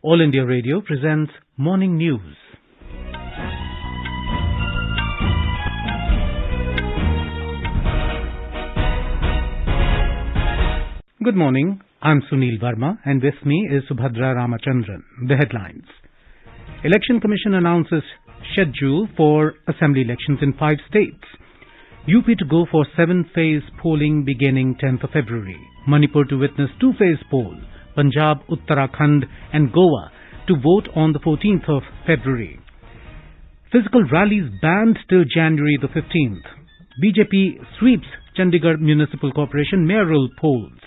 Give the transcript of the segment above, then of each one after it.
All India Radio presents Morning News. Good morning, I'm Sunil Verma and with me is Subhadra Ramachandran. The headlines. Election Commission announces schedule for assembly elections in 5 states. UP to go for 7-phase polling beginning 10th of February. Manipur to witness 2-phase poll. Punjab, Uttarakhand and Goa to vote on the 14th of February. Physical rallies banned till January the 15th. BJP sweeps Chandigarh Municipal Corporation mayoral polls.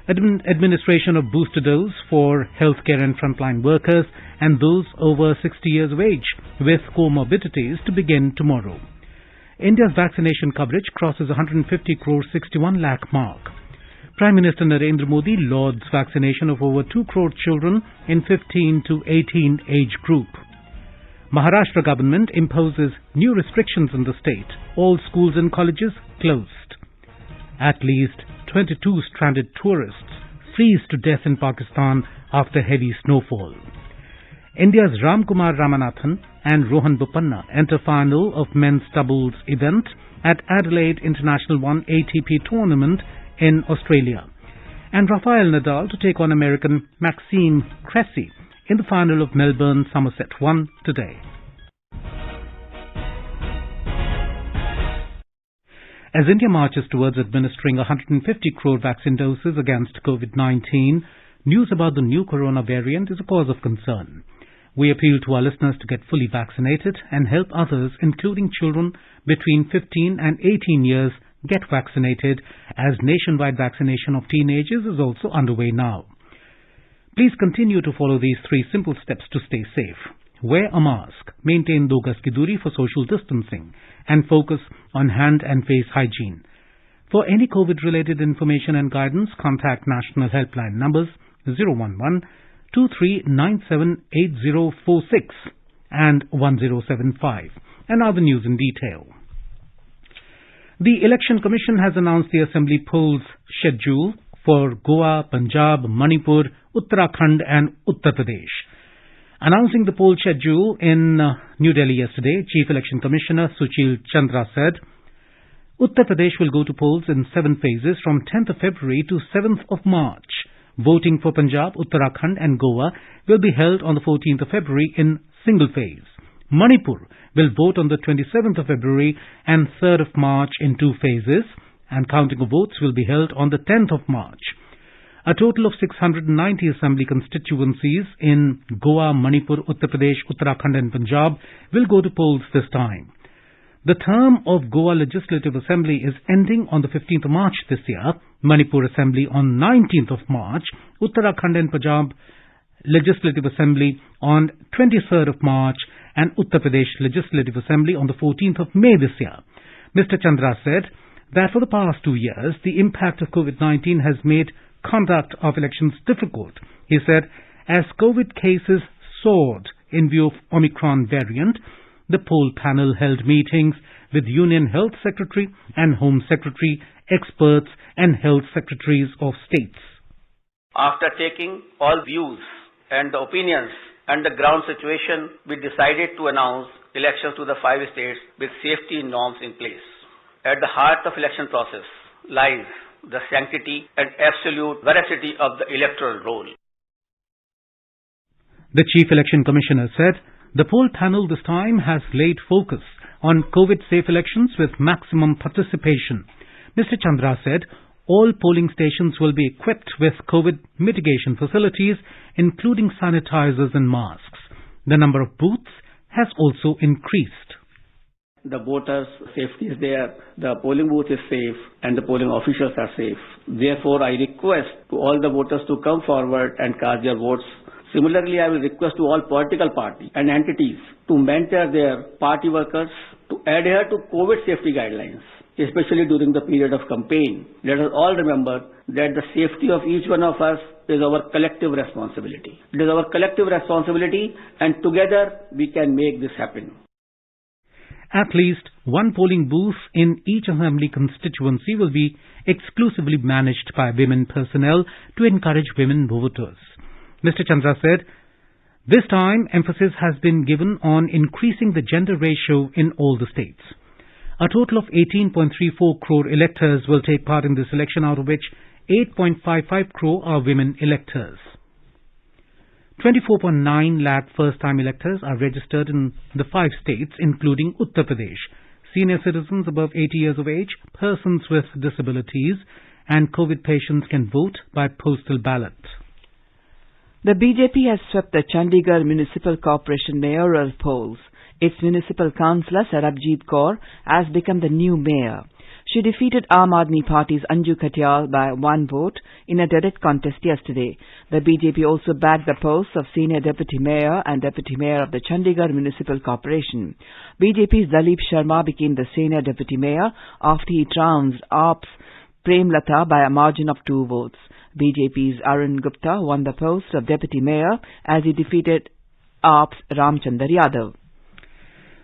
Administration of booster dose for healthcare and frontline workers and those over 60 years of age with comorbidities to begin tomorrow. India's vaccination coverage crosses 150 crore 61 lakh mark. Prime Minister Narendra Modi lauds vaccination of over 2 crore children in 15 to 18 age group. Maharashtra government imposes new restrictions in the state. All schools and colleges closed. At least 22 stranded tourists freeze to death in Pakistan after heavy snowfall. India's Ramkumar Ramanathan and Rohan Bopanna enter final of men's doubles event at Adelaide International 1 ATP tournament in Australia. And Rafael Nadal to take on American Maxime Cressy in the final of Melbourne Somerset 1 today. As India marches towards administering 150 crore vaccine doses against COVID-19, news about the new corona variant is a cause of concern. We appeal to our listeners to get fully vaccinated and help others, including children between 15 and 18 years, get vaccinated, as nationwide vaccination of teenagers is also underway now. Please continue to follow these 3 simple steps to stay safe. Wear a mask, maintain 2 gaz ki duri for social distancing, and focus on hand and face hygiene. For any COVID-related information and guidance, contact national helpline numbers 011-2397-8046 and 1075. And now the news in detail. The Election Commission has announced the assembly polls schedule for Goa, Punjab, Manipur, Uttarakhand and Uttar Pradesh. Announcing the poll schedule in New Delhi yesterday, Chief Election Commissioner Sushil Chandra said, Uttar Pradesh will go to polls in 7 phases from 10th of February to 7th of March. Voting for Punjab, Uttarakhand and Goa will be held on the 14th of February in single phase. Manipur will vote on the 27th of February and 3rd of March in 2 phases, and counting of votes will be held on the 10th of March. A total of 690 assembly constituencies in Goa, Manipur, Uttar Pradesh, Uttarakhand and Punjab will go to polls this time. The term of Goa Legislative Assembly is ending on the 15th of March this year, Manipur Assembly on 19th of March, Uttarakhand and Punjab Legislative Assembly on 23rd of March and Uttar Pradesh Legislative Assembly on the 14th of May this year. Mr. Chandra said that for the past 2 years, the impact of COVID-19 has made conduct of elections difficult. He said, as COVID cases soared in view of Omicron variant, the poll panel held meetings with Union Health Secretary and Home Secretary, experts and health secretaries of states. After taking all views and the opinions and the ground situation, we decided to announce elections to the 5 states with safety norms in place. At the heart of election process lies the sanctity and absolute veracity of the electoral roll. The Chief Election Commissioner said the poll panel this time has laid focus on COVID-safe elections with maximum participation. Mr. Chandra said all polling stations will be equipped with COVID mitigation facilities, including sanitizers and masks. The number of booths has also increased. The voters' safety is there, the polling booth is safe, and the polling officials are safe. Therefore, I request to all the voters to come forward and cast their votes. Similarly, I will request to all political parties and entities to mentor their party workers to adhere to COVID safety guidelines, especially during the period of campaign. Let us all remember that the safety of each one of us is our collective responsibility. It is our collective responsibility, and together we can make this happen. At least one polling booth in each assembly constituency will be exclusively managed by women personnel to encourage women voters. Mr. Chandra said, this time emphasis has been given on increasing the gender ratio in all the states. A total of 18.34 crore electors will take part in this election, out of which 8.55 crore are women electors. 24.9 lakh first-time electors are registered in the 5 states, including Uttar Pradesh. Senior citizens above 80 years of age, persons with disabilities, and COVID patients can vote by postal ballot. The BJP has swept the Chandigarh Municipal Corporation mayoral polls. Its municipal councillor Sarabjit Kaur has become the new mayor. She defeated Aam Aadmi Party's Anju Katyal by 1 vote in a direct contest yesterday. The BJP also backed the posts of Senior Deputy Mayor and Deputy Mayor of the Chandigarh Municipal Corporation. BJP's Dalip Sharma became the Senior Deputy Mayor after he trounced AAP's Prem Lata by a margin of 2 votes. BJP's Arun Gupta won the post of Deputy Mayor as he defeated AAP's Ramchandar Yadav.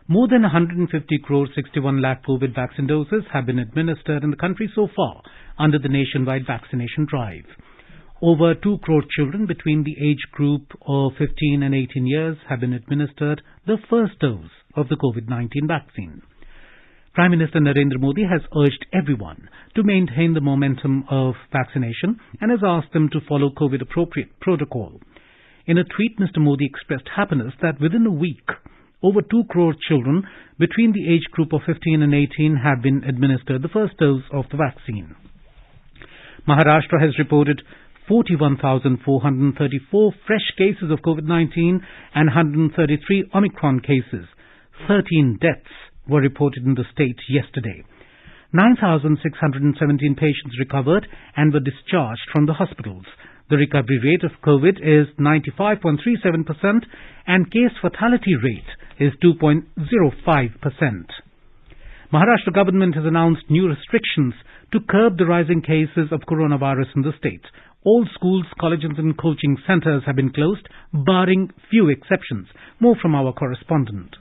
More than 150 crore 61 lakh COVID vaccine doses have been administered in the country so far under the nationwide vaccination drive. Over 2 crore children between the age group of 15 and 18 years have been administered the first dose of the COVID-19 vaccine. Prime Minister Narendra Modi has urged everyone to maintain the momentum of vaccination and has asked them to follow COVID-appropriate protocol. In a tweet, Mr. Modi expressed happiness that within a week, over 2 crore children between the age group of 15 and 18 have been administered the first dose of the vaccine. Maharashtra has reported 41,434 fresh cases of COVID-19 and 133 Omicron cases. 13 deaths were reported in the state yesterday. 9,617 patients recovered and were discharged from the hospitals. The recovery rate of COVID is 95.37% and case fatality rate is 2.05%. Maharashtra government has announced new restrictions to curb the rising cases of coronavirus in the state. All schools, colleges and coaching centers have been closed, barring few exceptions. More from our correspondent.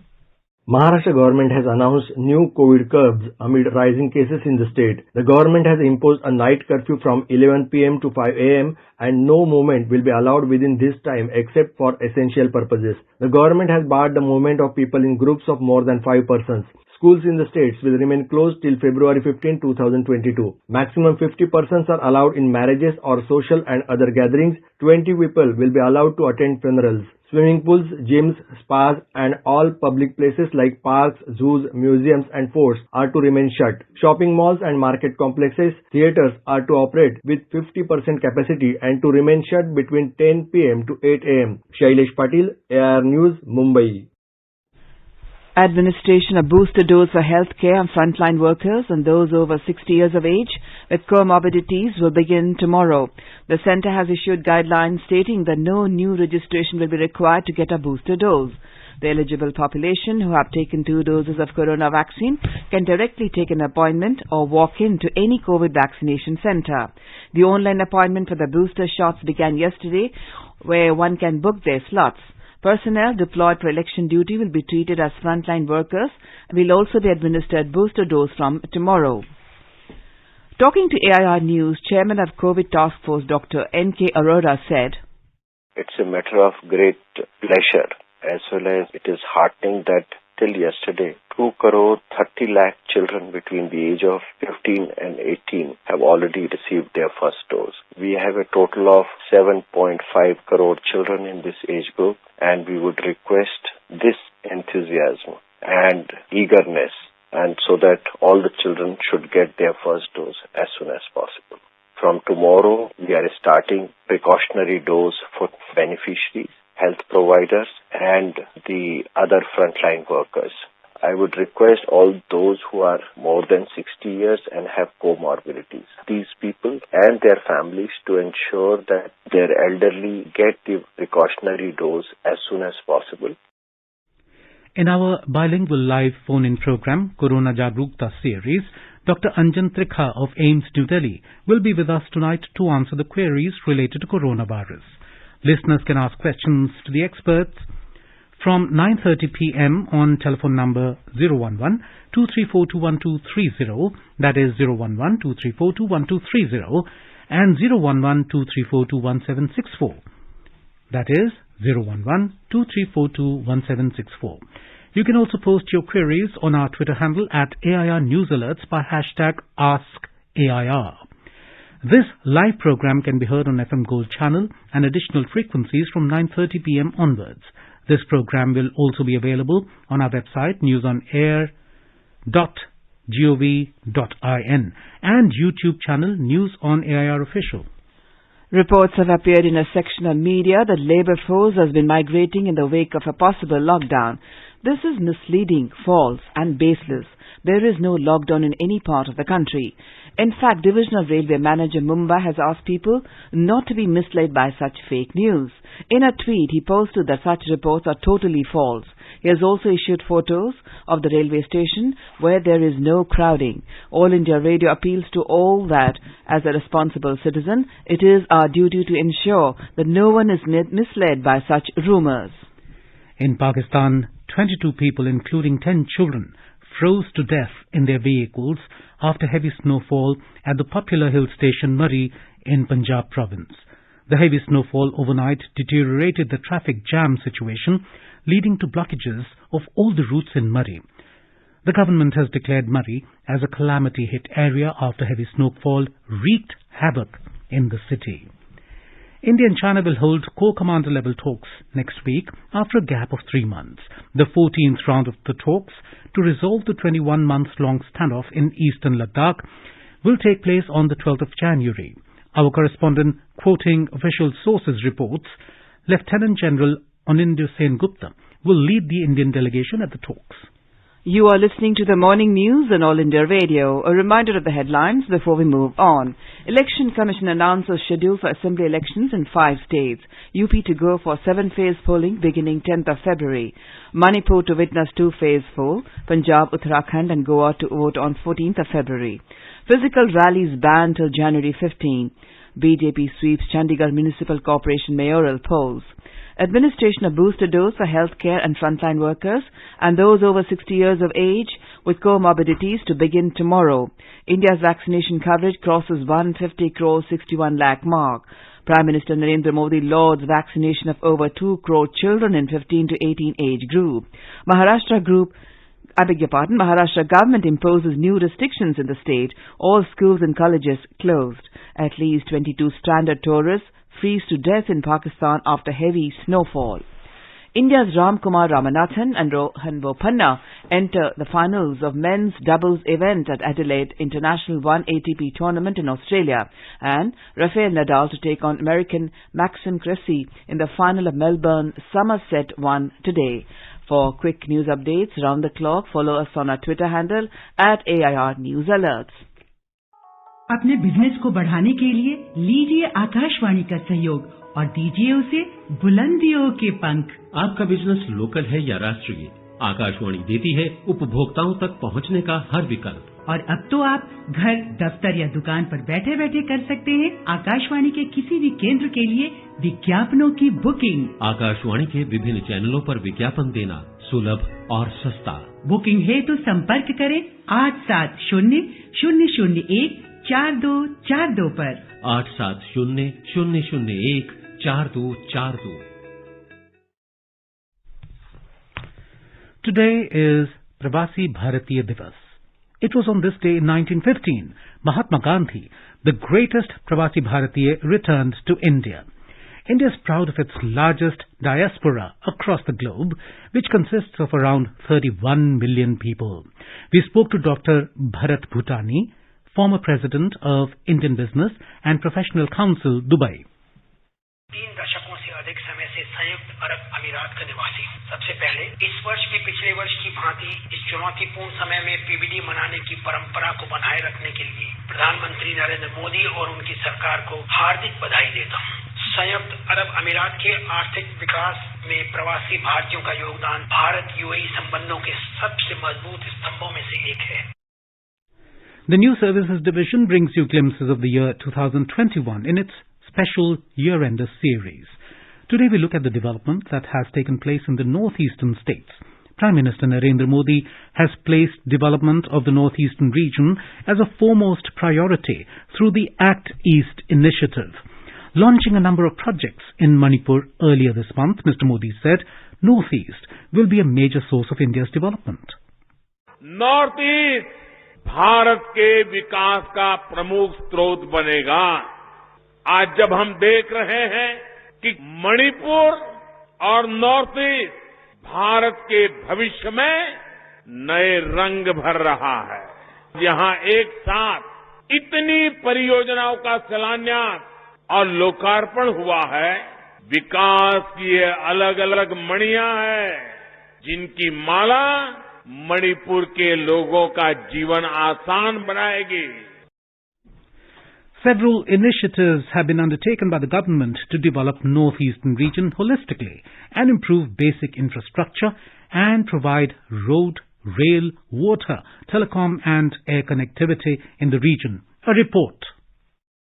Maharashtra government has announced new COVID curbs amid rising cases in the state. The government has imposed a night curfew from 11 p.m. to 5 a.m. and no movement will be allowed within this time except for essential purposes. The government has barred the movement of people in groups of more than 5 persons. Schools in the states will remain closed till February 15, 2022. Maximum 50 persons are allowed in marriages or social and other gatherings. 20 people will be allowed to attend funerals. Swimming pools, gyms, spas and all public places like parks, zoos, museums and forts are to remain shut. Shopping malls and market complexes, theatres are to operate with 50% capacity and to remain shut between 10 p.m. to 8 a.m. Shailesh Patil, AR News, Mumbai. Administration of booster dose for healthcare and frontline workers and those over 60 years of age with comorbidities will begin tomorrow. The centre has issued guidelines stating that no new registration will be required to get a booster dose. The eligible population who have taken 2 doses of corona vaccine can directly take an appointment or walk in to any COVID vaccination centre. The online appointment for the booster shots began yesterday, where one can book their slots. Personnel deployed for election duty will be treated as frontline workers and will also be administered booster dose from tomorrow. Talking to AIR News, Chairman of COVID Task Force Dr. N.K. Arora said, "It's a matter of great pleasure as well as it is heartening that till yesterday 2 crore 30 lakh children between the age of 15 and 18 have already received their first dose. We have a total of 7.5 crore children in this age group, and we would request this enthusiasm and eagerness, and so that all the children should get their first dose as soon as possible. From tomorrow, we are starting precautionary dose for beneficiaries, health providers, and the other frontline workers. I would request all those who are more than 60 years and have comorbidities, these people and their families, to ensure that their elderly get the precautionary dose as soon as possible." In our bilingual live phone-in program, Corona Jagrukta series, Dr. Anjan Trikha of AIIMS New Delhi will be with us tonight to answer the queries related to coronavirus. Listeners can ask questions to the experts from 9:30 p.m. on telephone number 011-234-21230, that is 011-234-21230, and 011-234-21764. That is 011-2342-1764. You can also post your queries on our Twitter handle at AIR News Alerts by hashtag AskAIR. This live program can be heard on FM Gold channel and additional frequencies from 9:30 p.m. onwards. This program will also be available on our website newsonAir.gov.in and YouTube channel News on AIR Official. Reports have appeared in a section on media that labour force has been migrating in the wake of a possible lockdown. This is misleading, false and baseless. There is no lockdown in any part of the country. In fact, Divisional Railway Manager Mumbai has asked people not to be misled by such fake news. In a tweet, he posted that such reports are totally false. He has also issued photos of the railway station where there is no crowding. All India Radio appeals to all that, as a responsible citizen, it is our duty to ensure that no one is misled by such rumours. In Pakistan, 22 people, including 10 children, froze to death in their vehicles after heavy snowfall at the popular hill station Murree in Punjab province. The heavy snowfall overnight deteriorated the traffic jam situation, leading to blockages of all the routes in Murree. The government has declared Murree as a calamity-hit area after heavy snowfall wreaked havoc in the city. India and China will hold core commander level talks next week after a gap of 3 months. The 14th round of the talks to resolve the 21-month-long standoff in eastern Ladakh will take place on the 12th of January. Our correspondent, quoting official sources, reports Lieutenant General Anindya Sen Gupta will lead the Indian delegation at the talks. You are listening to the morning news on All India Radio. A reminder of the headlines before we move on. Election Commission announces schedule for assembly elections in 5 states. UP to go for 7-phase polling beginning 10th of February. Manipur to witness 2-phase poll. Punjab, Uttarakhand and Goa to vote on 14th of February. Physical rallies banned till January 15. BJP sweeps Chandigarh Municipal Corporation Mayoral polls. Administration of booster dose for healthcare and frontline workers and those over 60 years of age with comorbidities to begin tomorrow. India's vaccination coverage crosses 150 crore 61 lakh mark. Prime Minister Narendra Modi lauds vaccination of over 2 crore children in 15 to 18 age group. Maharashtra government imposes new restrictions in the state. All schools and colleges closed. At least 22 stranded tourists freeze to death in Pakistan after heavy snowfall. India's Ram Kumar Ramanathan and Rohan Bopanna enter the finals of men's doubles event at Adelaide International 1 ATP tournament in Australia, and Rafael Nadal to take on American Maxim Cressy in the final of Melbourne Somerset 1 today. For quick news updates round the clock, follow us on our Twitter handle at AIR News Alerts. अपने business को बढ़ाने के लिए लीजिए आकाशवाणी का सहयोग और दीजिए उसे बुलंदियों के पंख। आपका बिजनेस लोकल है या राष्ट्रीय, आकाशवाणी देती है उपभोक्ताओं तक पहुंचने का हर विकल्प। और अब तो आप घर, दफ्तर या दुकान पर बैठे बैठे कर सकते हैं आकाशवाणी के किसी भी केंद्र के लिए विज्ञापनों की बुकिंग। आकाशवाणी के विभिन्न चैनलों पर विज्ञापन देना सुलभ और सस्ता। बुकिंग है तो संपर्क करें 8700014242 पर 8700014242। Today is Pravasi Bharatiya Divas. It was on this day in 1915, Mahatma Gandhi, the greatest Pravasi Bharatiya, returned to India. India is proud of its largest diaspora across the globe, which consists of around 31 million people. We spoke to Dr. Bharat Bhutani, former president of Indian Business and Professional Council, Dubai. 3 दशकों से अधिक समय से संयुक्त अरब अमीरात का निवासी हूँ। सबसे पहले इस वर्ष भी पिछले वर्ष की भांति इस चुनौतीपूर्ण समय में पीबीडी मनाने की परंपरा को बनाए रखने के लिए प्रधानमंत्री नरेंद्र मोदी और उनकी सरकार को हार्दिक बधाई देता हूँ। संयुक्त अरब अमीरात के आर्थिक विकास में प्रवासी भारतीयों का योगदान भारत यूएई संबंधों के सबसे मजबूत स्तंभों में से एक है। The New Services Division brings you glimpses of the year 2021 in its special year-ender series. Today we look at the development that has taken place in the northeastern states. Prime Minister Narendra Modi has placed development of the northeastern region as a foremost priority through the Act East initiative. Launching a number of projects in Manipur earlier this month, Mr. Modi said Northeast will be a major source of India's development. Northeast Bharat के विकास का प्रमुख स्रोत बनेगा। आज जब हम देख रहे हैं कि मणिपुर और नॉर्थ ईस्ट भारत के भविष्य में नए रंग भर रहा है। यहां एक साथ इतनी परियोजनाओं का शिलान्यास और लोकार्पण हुआ है, विकास की ये अलग अलग मणियां हैं जिनकी माला मणिपुर के लोगों का जीवन आसान बनाएगी। Several initiatives have been undertaken by the government to develop northeastern region holistically and improve basic infrastructure and provide road, rail, water, telecom and air connectivity in the region. A report.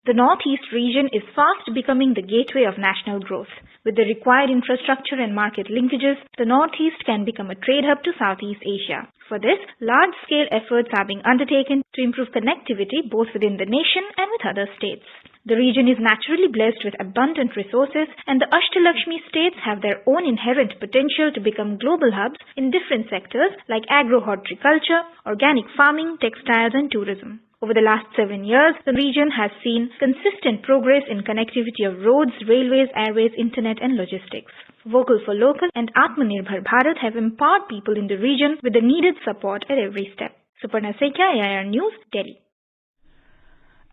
The Northeast region is fast becoming the gateway of national growth. With the required infrastructure and market linkages, the Northeast can become a trade hub to Southeast Asia. For this, large-scale efforts are being undertaken to improve connectivity both within the nation and with other states. The region is naturally blessed with abundant resources, and the Ashtalakshmi states have their own inherent potential to become global hubs in different sectors like agro-horticulture, organic farming, textiles and tourism. Over the last 7 years, the region has seen consistent progress in connectivity of roads, railways, airways, internet and logistics. Vocal for Local and Atmanirbhar Bharat have empowered people in the region with the needed support at every step. Suparna Sekhya, AIR News, Delhi.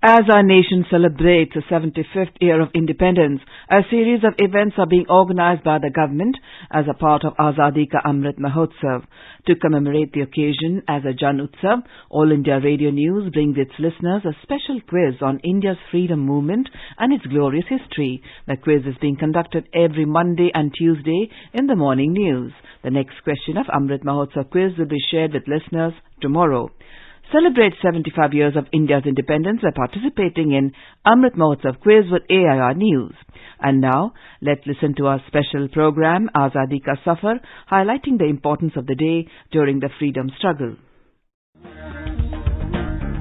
As our nation celebrates the 75th year of independence, a series of events are being organized by the government as a part of Azadi Ka Amrit Mahotsav. To commemorate the occasion as a Jan Utsav, All India Radio News brings its listeners a special quiz on India's freedom movement and its glorious history. The quiz is being conducted every Monday and Tuesday in the morning news. The next question of Amrit Mahotsav quiz will be shared with listeners tomorrow. Celebrate 75 years of India's independence by participating in Amrit Mahotsav quiz with AIR News. And now, let's listen to our special program, Azadi Ka Safar, highlighting the importance of the day during the freedom struggle.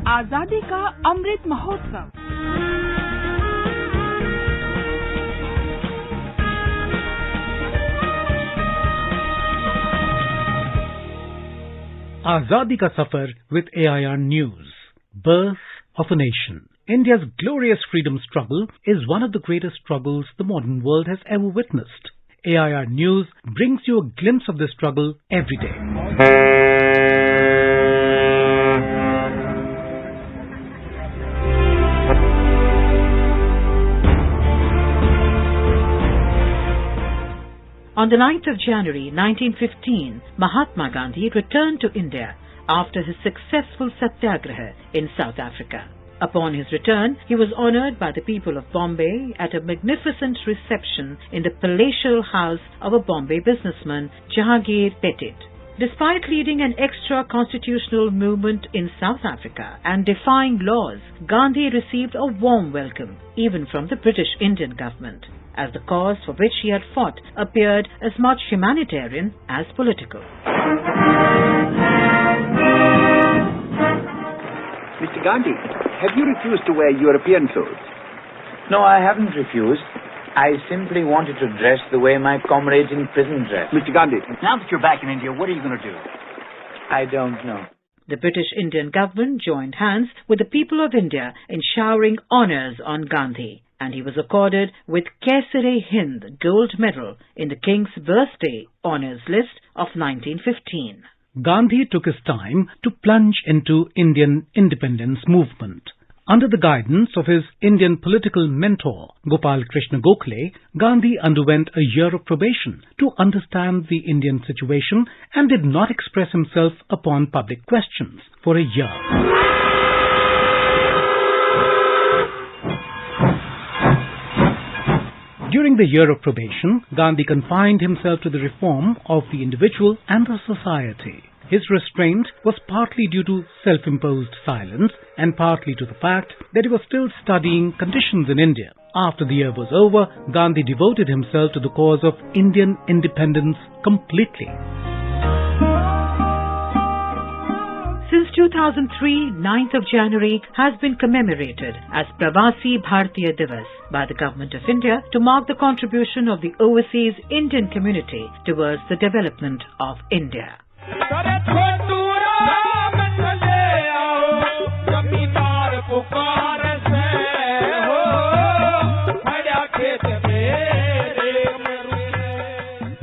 Azadi Ka Amrit Mahotsav. Azadi Ka Safar with AIR News. Birth of a Nation. India's glorious freedom struggle is one of the greatest struggles the modern world has ever witnessed. AIR News brings you a glimpse of this struggle every day. On the 9th of January 1915, Mahatma Gandhi returned to India after his successful satyagraha in South Africa. Upon his return, he was honoured by the people of Bombay at a magnificent reception in the palatial house of a Bombay businessman, Jahangir Petit. Despite leading an extra-constitutional movement in South Africa and defying laws, Gandhi received a warm welcome, even from the British Indian government, as the cause for which he had fought appeared as much humanitarian as political. Mr. Gandhi, have you refused to wear European clothes? No, I haven't refused. I simply wanted to dress the way my comrades in prison dress. Mr. Gandhi, now that you're back in India, what are you going to do? I don't know. The British Indian government joined hands with the people of India in showering honours on Gandhi, and he was accorded with Kaisar-e-Hind Gold Medal in the King's Birthday Honours List of 1915. Gandhi took his time to plunge into Indian independence movement. Under the guidance of his Indian political mentor, Gopal Krishna Gokhale, Gandhi underwent a year of probation to understand the Indian situation and did not express himself upon public questions for a year. During the year of probation, Gandhi confined himself to the reform of the individual and the society. His restraint was partly due to self-imposed silence and partly to the fact that he was still studying conditions in India. After the year was over, Gandhi devoted himself to the cause of Indian independence completely. Since 2003, 9th of January has been commemorated as Pravasi Bharatiya Divas by the Government of India to mark the contribution of the overseas Indian community towards the development of India.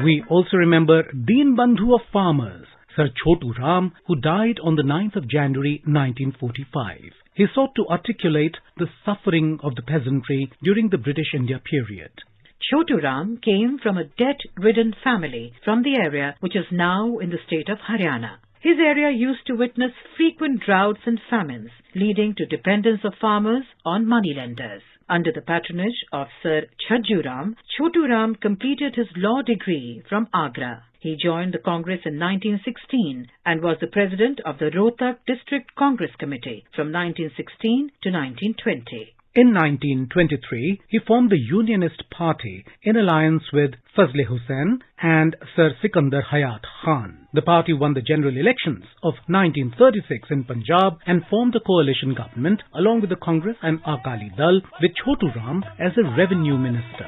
We also remember Deen Bandhu of farmers, Sir Chotu Ram, who died on the 9th of January 1945. He sought to articulate the suffering of the peasantry during the British India period. Chotu Ram came from a debt-ridden family from the area which is now in the state of Haryana. His area used to witness frequent droughts and famines, leading to dependence of farmers on moneylenders. Under the patronage of Sir Chhajju Ram, Chotu Ram completed his law degree from Agra. He joined the Congress in 1916 and was the president of the Rohtak District Congress Committee from 1916 to 1920. In 1923, he formed the Unionist Party in alliance with Fazle Hussain and Sir Sikandar Hayat Khan. The party won the general elections of 1936 in Punjab and formed a coalition government along with the Congress and Akali Dal with Chotu Ram as a revenue minister.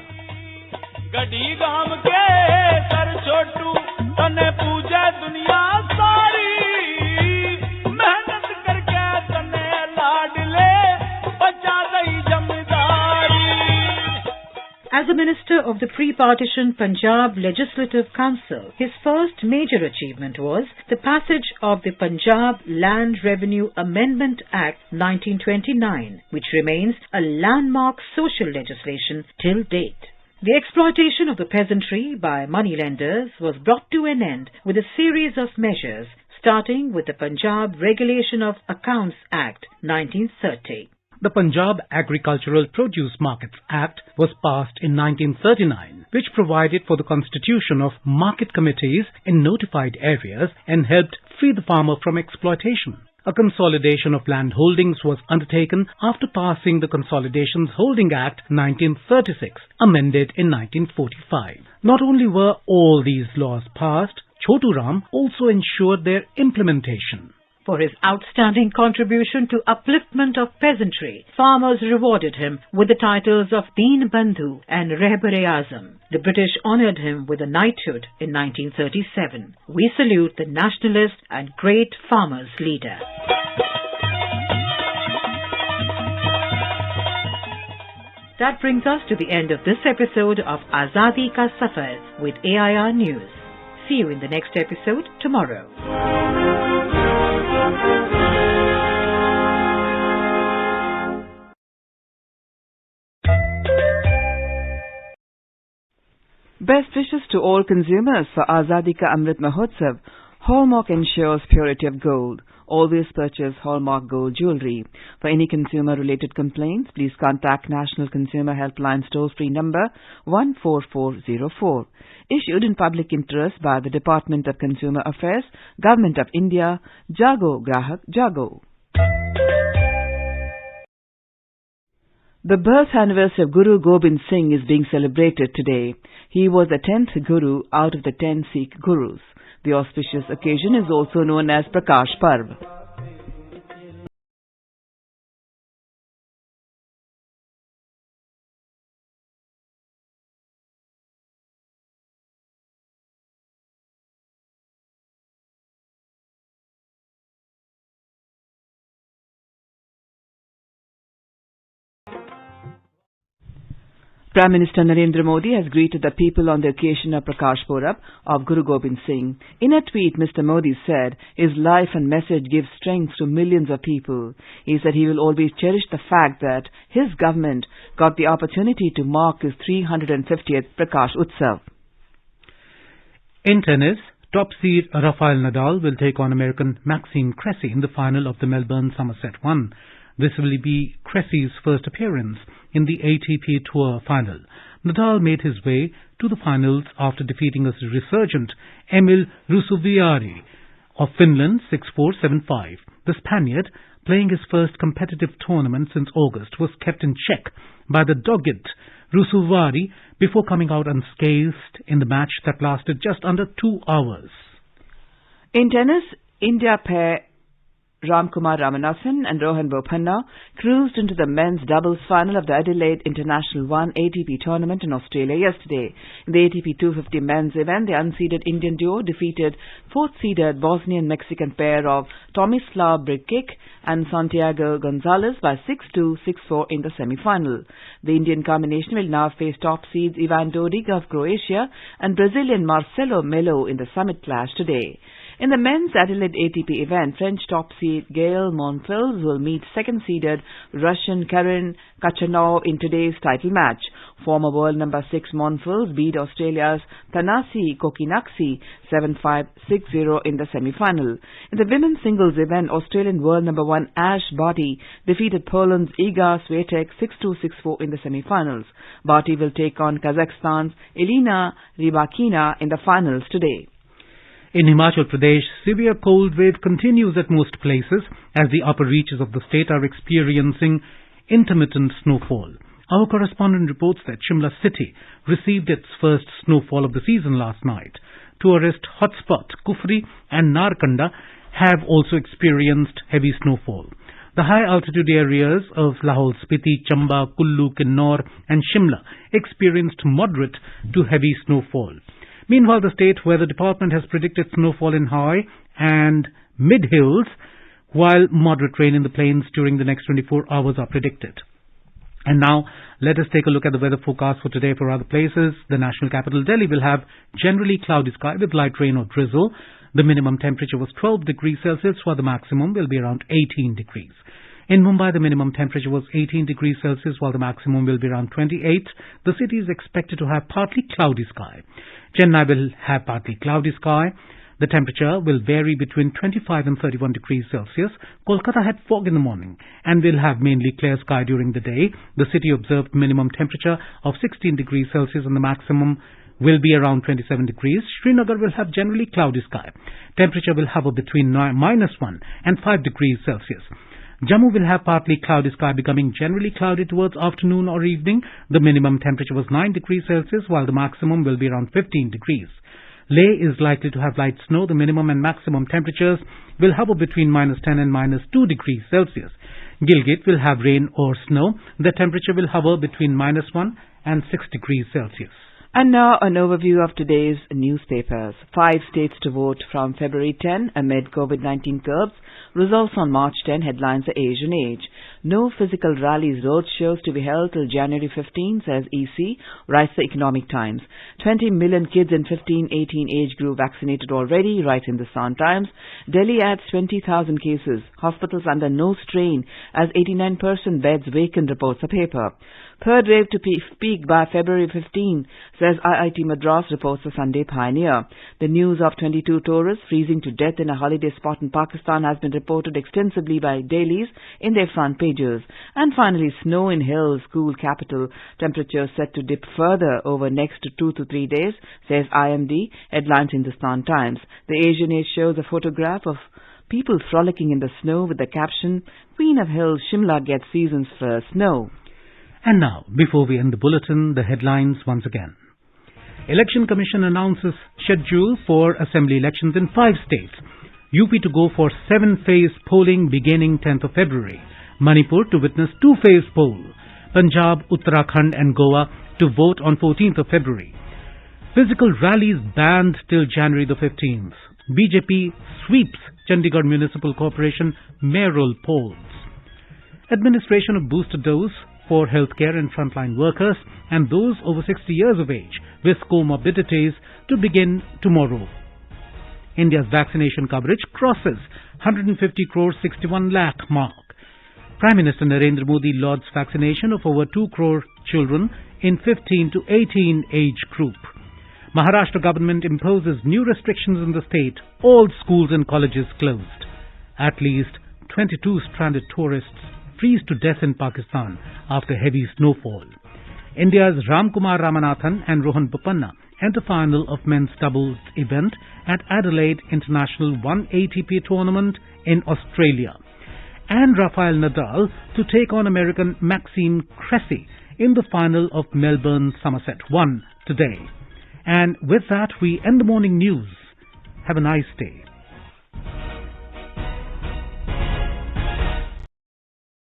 As a minister of the pre-partition Punjab Legislative Council, his first major achievement was the passage of the Punjab Land Revenue Amendment Act 1929, which remains a landmark social legislation till date. The exploitation of the peasantry by moneylenders was brought to an end with a series of measures, starting with the Punjab Regulation of Accounts Act 1930. The Punjab Agricultural Produce Markets Act was passed in 1939, which provided for the constitution of market committees in notified areas and helped free the farmer from exploitation. A consolidation of land holdings was undertaken after passing the Consolidations Holding Act 1936, amended in 1945. Not only were all these laws passed, Chotu Ram also ensured their implementation. For his outstanding contribution to upliftment of peasantry, farmers rewarded him with the titles of Deen Bandhu and Rehbar-e-Azam. The British honoured him with a knighthood in 1937. We salute the nationalist and great farmers' leader. That brings us to the end of this episode of Azadi Ka Safar with AIR News. See you in the next episode tomorrow. Best wishes to all consumers for Azadi Ka Amrit Mahotsav. Hallmark ensures purity of gold. Always purchase Hallmark gold jewelry. For any consumer-related complaints, please contact National Consumer Helpline toll-free number 14404. Issued in public interest by the Department of Consumer Affairs, Government of India. Jago Grahak Jago. The birth anniversary of Guru Gobind Singh is being celebrated today. He was the 10th Guru out of the 10 Sikh Gurus. The auspicious occasion is also known as Prakash Parv. Prime Minister Narendra Modi has greeted the people on the occasion of Prakash Purab of Guru Gobind Singh. In a tweet, Mr. Modi said his life and message give strength to millions of people. He said he will always cherish the fact that his government got the opportunity to mark his 350th Prakash Utsav. In tennis, top seed Rafael Nadal will take on American Maxime Cressy in the final of the Melbourne Somerset 1. This will be Cressy's first appearance in the ATP Tour final. Nadal made his way to the finals after defeating a resurgent Emil Ruusuvuori of Finland 6-4, 7-5. The Spaniard, playing his first competitive tournament since August, was kept in check by the dogged Ruusuvuori before coming out unscathed in the match that lasted just under 2 hours. In tennis, India pair Ramkumar Ramanathan and Rohan Bopanna cruised into the men's doubles final of the Adelaide International 1 ATP tournament in Australia yesterday. In the ATP 250 men's event, the unseeded Indian duo defeated fourth-seeded Bosnian-Mexican pair of Tomislav Brkic and Santiago Gonzalez by 6-2, 6-4 in the semi-final. The Indian combination will now face top seeds Ivan Dodig of Croatia and Brazilian Marcelo Melo in the summit clash today. In the men's Adelaide ATP event, French top seed Gael Monfils will meet second-seeded Russian Karen Khachanov in today's title match. Former world number 6 Monfils beat Australia's Thanasi Kokkinakis 7-5, 6-0 in the semi-final. In the women's singles event, Australian world number 1 Ash Barty defeated Poland's Iga Swiatek 6-2, 6-4 in the semi-finals. Barty will take on Kazakhstan's Elina Rybakina in the finals today. In Himachal Pradesh, severe cold wave continues at most places as the upper reaches of the state are experiencing intermittent snowfall. Our correspondent reports that Shimla city received its first snowfall of the season last night. Tourist hotspot Kufri and Narkanda have also experienced heavy snowfall. The high-altitude areas of Lahaul Spiti, Chamba, Kullu, Kinnaur and Shimla experienced moderate to heavy snowfall. Meanwhile, the State Weather Department has predicted snowfall in high and mid-hills, while moderate rain in the plains during the next 24 hours are predicted. And now, let us take a look at the weather forecast for today for other places. The national capital, Delhi, will have generally cloudy sky with light rain or drizzle. The minimum temperature was 12 degrees Celsius, while the maximum will be around 18 degrees. In Mumbai, the minimum temperature was 18 degrees Celsius, while the maximum will be around 28. The city is expected to have partly cloudy sky. Chennai will have partly cloudy sky. The temperature will vary between 25 and 31 degrees Celsius. Kolkata had fog in the morning and will have mainly clear sky during the day. The city observed minimum temperature of 16 degrees Celsius and the maximum will be around 27 degrees. Srinagar will have generally cloudy sky. Temperature will hover between -1 and 5 degrees Celsius. Jammu will have partly cloudy sky becoming generally cloudy towards afternoon or evening. The minimum temperature was 9 degrees Celsius while the maximum will be around 15 degrees. Leh is likely to have light snow. The minimum and maximum temperatures will hover between -10 and -2 degrees Celsius. Gilgit will have rain or snow. The temperature will hover between -1 and 6 degrees Celsius. And now an overview of today's newspapers. 5 states to vote from February 10 amid COVID-19 curbs. Results on March 10 headlines the Asian Age. No physical rallies, road shows to be held till January 15, says EC, writes the Economic Times. 20 million kids in 15-18 age group vaccinated already, writes Hindustan Times. Delhi adds 20,000 cases. Hospitals under no strain as 89% beds vacant, reports the paper. Third wave to peak by February 15, says IIT Madras, reports the Sunday Pioneer. The news of 22 tourists freezing to death in a holiday spot in Pakistan has been reported extensively by dailies in their front pages. And finally, snow in hills, cool capital. Temperatures set to dip further over next 2 to 3 days, says IMD, headlines Hindustan Times. The Asian Age shows a photograph of people frolicking in the snow with the caption, Queen of Hills, Shimla gets season's first snow. And now, before we end the bulletin, the headlines once again. Election Commission announces schedule for assembly elections in 5 states. UP to go for 7-phase polling beginning 10th of February. Manipur to witness 2-phase poll. Punjab, Uttarakhand and Goa to vote on 14th of February. Physical rallies banned till January the 15th. BJP sweeps Chandigarh Municipal Corporation mayoral polls. Administration of booster dose for healthcare and frontline workers and those over 60 years of age with comorbidities to begin tomorrow. India's vaccination coverage crosses 150 crore 61 lakh mark. Prime Minister Narendra Modi lauds vaccination of over 2 crore children in 15 to 18 age group. Maharashtra government imposes new restrictions in the state. All schools and colleges closed. At least 22 stranded tourists freeze to death in Pakistan after heavy snowfall. India's Ramkumar Ramanathan and Rohan Bopanna enter final of men's doubles event at Adelaide International 1 ATP tournament in Australia. And Rafael Nadal to take on American Maxime Cressy in the final of Melbourne Somerset 1 today. And with that, we end the morning news. Have a nice day.